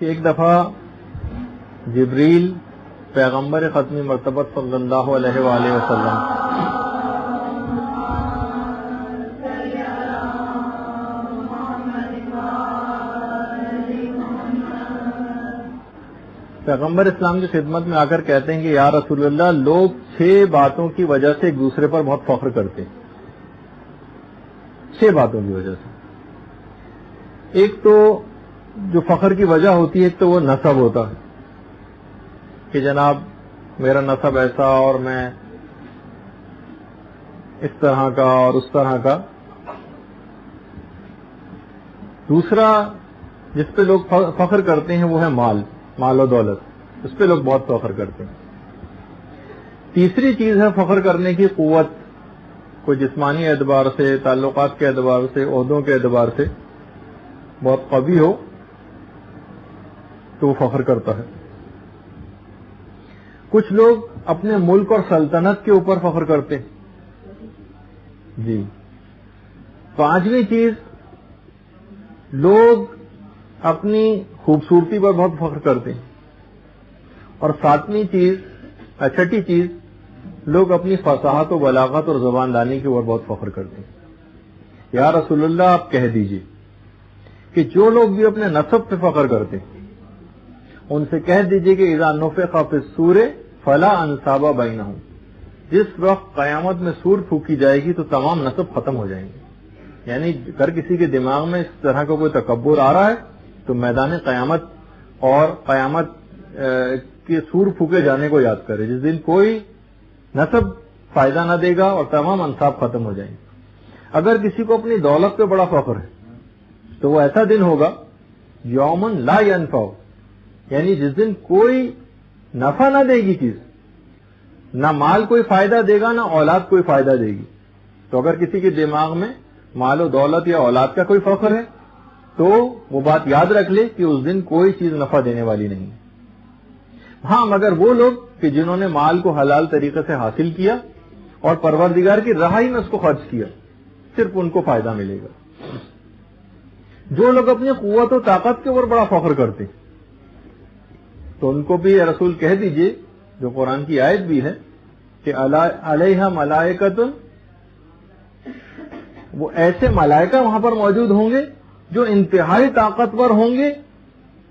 کہ ایک دفعہ جبریل پیغمبر ختمی مرتبت صلی اللہ علیہ وآلہ وسلم پیغمبر اسلام کی خدمت میں آ کر کہتے ہیں کہ یا رسول اللہ، لوگ 6 باتوں کی وجہ سے ایک دوسرے پر بہت فخر کرتے ہیں. 6 باتوں کی وجہ سے. ایک تو جو فخر کی وجہ ہوتی ہے، ایک تو وہ نسب ہوتا ہے کہ جناب میرا نسب ایسا اور میں اس طرح کا اور اس طرح کا. دوسرا جس پہ لوگ فخر کرتے ہیں وہ ہے مال و دولت. اس پہ لوگ بہت فخر کرتے ہیں. تیسری چیز ہے فخر کرنے کی قوت. کوئی جسمانی اعتبار سے، تعلقات کے اعتبار سے، عہدوں کے اعتبار سے بہت قوی ہو تو وہ فخر کرتا ہے. کچھ لوگ اپنے ملک اور سلطنت کے اوپر فخر کرتے ہیں. جی. 5ویں چیز، لوگ اپنی خوبصورتی پر بہت فخر کرتے ہیں. اور 7ویں چیز، 6ٹھی چیز، لوگ اپنی فصاحت و بلاغت اور زبان دانی کے اوپر بہت فخر کرتے ہیں. یا رسول اللہ، آپ کہہ دیجئے کہ جو لوگ بھی اپنے نسب پہ فخر کرتے ہیں ان سے کہہ دیجئے کہ اذا نفخ فی الصور فلا انساب بینہم. جس وقت قیامت میں سور پھونکی جائے گی تو تمام نسب ختم ہو جائیں گے. یعنی اگر کسی کے دماغ میں اس طرح کا کوئی تکبر آ رہا ہے تو میدان قیامت اور قیامت کے سور پھونکے جانے کو یاد کرے، جس دن کوئی نسب فائدہ نہ دے گا اور تمام انصاب ختم ہو جائیں گے. اگر کسی کو اپنی دولت پہ بڑا فخر ہے تو وہ ایسا دن ہوگا یومن لا ینفع، یعنی جس دن کوئی نفع نہ دے گی چیز، نہ مال کوئی فائدہ دے گا نہ اولاد کوئی فائدہ دے گی. تو اگر کسی کے دماغ میں مال و دولت یا اولاد کا کوئی فخر ہے تو وہ بات یاد رکھ لے کہ اس دن کوئی چیز نفع دینے والی نہیں. ہاں، مگر وہ لوگ کہ جنہوں نے مال کو حلال طریقے سے حاصل کیا اور پروردگار کی راہ میں اس کو خرچ کیا، صرف ان کو فائدہ ملے گا. جو لوگ اپنی قوت و طاقت کے اوپر بڑا فخر کرتے تو ان کو بھی رسول کہہ دیجئے، جو قرآن کی آیت بھی ہے کہ علیہ ملائکۃ، وہ ایسے ملائکہ وہاں پر موجود ہوں گے جو انتہائی طاقتور ہوں گے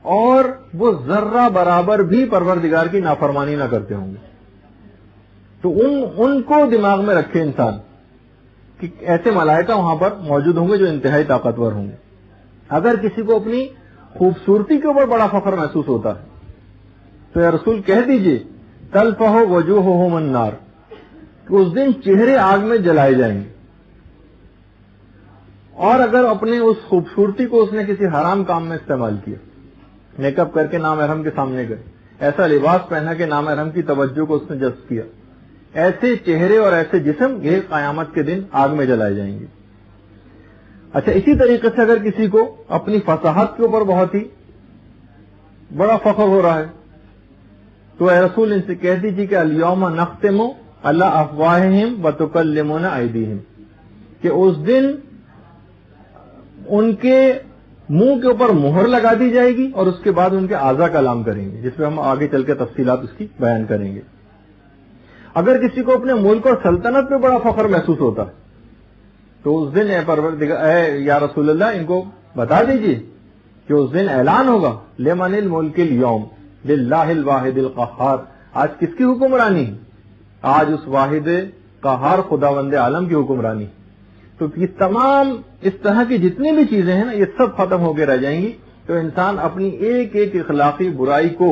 اور وہ ذرہ برابر بھی پروردگار کی نافرمانی نہ کرتے ہوں گے. تو ان کو دماغ میں رکھے انسان کہ ایسے ملائکہ وہاں پر موجود ہوں گے جو انتہائی طاقتور ہوں گے. اگر کسی کو اپنی خوبصورتی کے اوپر بڑا فخر محسوس ہوتا ہے تو یا رسول کہہ دیجئے تلفح وجوہہم النار، کہ اس دن چہرے آگ میں جلائے جائیں گے. اور اگر اپنے اس خوبصورتی کو اس نے کسی حرام کام میں استعمال کیا، میک اپ کر کے نامحرم کے سامنے گئے، ایسا لباس پہنا کہ نامحرم کی توجہ کو اس نے جذب کیا، ایسے چہرے اور ایسے جسم یہ قیامت کے دن آگ میں جلائے جائیں گے. اچھا، اسی طریقے سے اگر کسی کو اپنی فصاحت کے اوپر بہت ہی بڑا فخر ہو رہا ہے تو اے رسول ان سے کہہ دیجیے کہ الیوم نختم علی افواہہم وتکلمنا ایدیہم، کہ اس دن ان کے منہ کے اوپر مہر لگا دی جائے گی اور اس کے بعد ان کے اعضاء کلام کریں گے، جس پہ ہم آگے چل کے تفصیلات اس کی بیان کریں گے. اگر کسی کو اپنے ملک اور سلطنت پہ بڑا فخر محسوس ہوتا ہے تو اس دن اے یا رسول اللہ ان کو بتا دیجئے کہ اس دن اعلان ہوگا لمن الملک اليوم للہ الواحد القہار، آج کس کی حکمرانی؟ آج اس واحد قہار خداوند عالم کی حکمرانی. تو یہ تمام اس طرح کی جتنی بھی چیزیں ہیں نا، یہ سب ختم ہو کے رہ جائیں گی. تو انسان اپنی ایک ایک اخلاقی برائی کو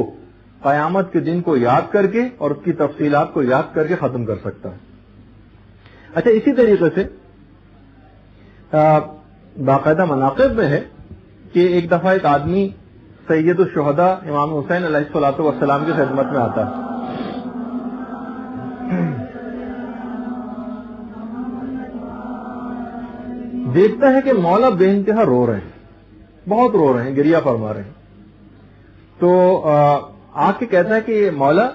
قیامت کے دن کو یاد کر کے اور اس کی تفصیلات کو یاد کر کے ختم کر سکتا ہے. اچھا، اسی طریقے سے باقاعدہ مناقب میں ہے کہ ایک دفعہ ایک آدمی سید الشہداء امام حسین علیہ الصلوۃ والسلام کی خدمت میں آتا ہے. دیکھتا ہے کہ مولا بے انتہا رو رہے ہیں، بہت رو رہے ہیں، گریہ فرما رہے ہیں. تو آ کے کہتا ہے کہ مولا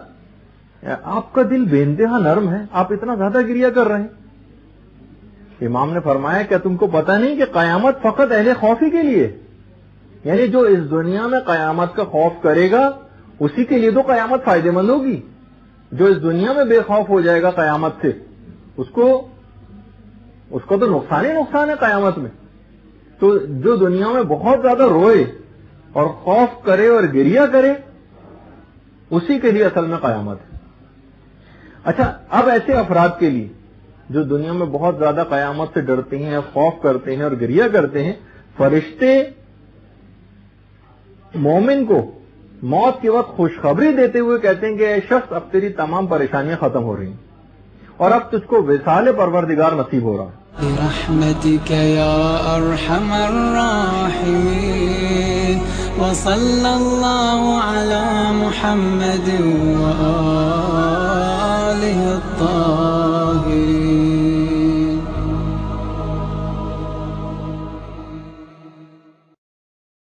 آپ کا دل بے انتہا نرم ہے، آپ اتنا زیادہ گریہ کر رہے ہیں. امام نے فرمایا کیا تم کو پتہ نہیں کہ قیامت فقط اہل خوفی کے لیے، یعنی جو اس دنیا میں قیامت کا خوف کرے گا اسی کے لیے تو قیامت فائدے مند ہوگی. جو اس دنیا میں بے خوف ہو جائے گا قیامت سے اس کو تو نقصان ہی نقصان ہے قیامت میں. تو جو دنیا میں بہت زیادہ روئے اور خوف کرے اور گریہ کرے اسی کے لیے اصل میں قیامت ہے. اچھا، اب ایسے افراد کے لیے جو دنیا میں بہت زیادہ قیامت سے ڈرتے ہیں، خوف کرتے ہیں اور گریہ کرتے ہیں، فرشتے مومن کو موت کے وقت خوشخبری دیتے ہوئے کہتے ہیں کہ اے شخص، اب تیری تمام پریشانیاں ختم ہو رہی ہیں اور اب تجھ کو وصال پروردگار نصیب ہو رہا ہے. برحمتك يا أرحم الراحمين وصلى الله على محمد وآله الطاهرين.